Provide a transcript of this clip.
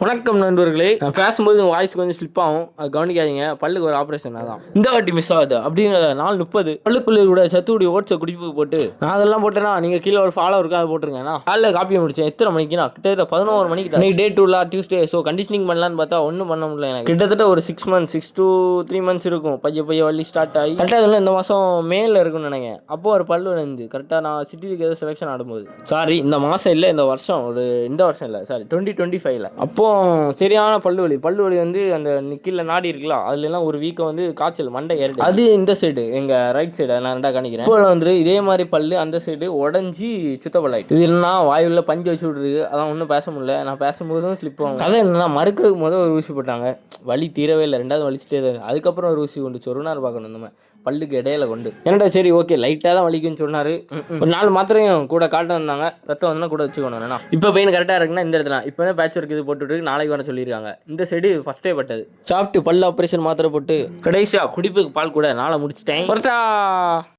வணக்கம் நண்பர்களே. நான் பேசும்போது உங்கள் வாய்ஸ் கொஞ்சம் ஸ்லிப் ஆகும், அது கவனிக்காதீங்க. பல்லுக்கு ஒரு ஆப்ரேஷன் தான் இந்த வாட்டி மிஸ் ஆகுது அப்படிங்கிற 4:30 பல்லுக்குள்ளே கூட சத்துக்குடி ஓட்ஸை குடிப்பு போட்டு நான் அதெல்லாம் போட்டேன்னா நீங்கள் கீழே ஒரு ஃபாலோ இருக்கா அதை போட்டுருங்க. நான் காலையில் காப்பி முடிச்சேன். எத்தனை மணிக்குனா கிட்டத்தட்ட 11 மணிக்கு. இன்னைக்கு டே 2 டியூஸ்டே. ஸோ கண்டிஷனிங் பண்ணலான்னு பார்த்தா ஒன்றும் பண்ண முடியல. எனக்கு கிட்டத்தட்ட ஒரு 6 to 3 months இருக்கும். பைய வள்ளி ஸ்டார்ட் ஆகி கரெக்டாக இந்த மாதம் மேல இருக்குன்னு நினைக்கிறேன். அப்போ ஒரு பல்லு வந்து கரெக்டாக நான் சிட்டிக்கு ஏதோ செலெக்ஷன் ஆடும்போது, சாரி இந்த மாதம் இல்லை, இந்த வருஷம், இந்த வருஷம் இல்லை, சாரி 2025 அப்போ சரியான பல்லு வலி வந்து அந்த கீழே நாடி இருக்கலாம், அதுல எல்லாம் ஒரு வீக்கம் வந்து காய்ச்சல் மண்டை ஏறிடு. அது இந்த சைடு எங்க ரைட் சைடு நான் ரெண்டா காணிக்கிறேன். இப்போ வந்து இதே மாதிரி பல்லு அந்த சைடு உடஞ்சி சுத்தப்பல்லாயிட்டு. இது என்ன வாயுள்ள பஞ்சு வச்சு விடுறது, அதான் ஒன்றும் பேச முடியல. நான் பேசும்போதும் ஸ்லிப் ஆகும். கதை என்னன்னா, மறுக்கிறதுக்கு முதல் ஒரு ஊசி போட்டாங்க, வலி தீரவே இல்லை. ரெண்டாவது வலிச்சுட்டே தான். அதுக்கப்புறம் ஒரு ஊசி கொண்டு சொருனார் பார்க்கணும் நம்ம பல்லுக்கு இடையில கொண்டு. என்னடா சரி ஓகே லைட்டாக தான் வலிக்குன்னு சொன்னார். ஒரு 4 மாத்திரையும் கூட காட்ட வந்தாங்க. ரத்தம் வந்து கூட வச்சுக்கணும். ஏன்னா இப்போ பெயின் கரெக்டாக இருக்குன்னா இந்த இடத்துல இப்போ தான் பேட்ச் ஒர்க் இது போட்டுட்டு நாளைக்கு வர சொல்லியிருக்காங்க. இந்த சைடு ஃபஸ்ட்டே பட்டது. சாப்பிட்டு பல்லு ஆப்ரேஷன் மாத்திரை போட்டு கடைசியாக குடிப்புக்கு பால் கூட நாளை முடிச்சிட்டேன்.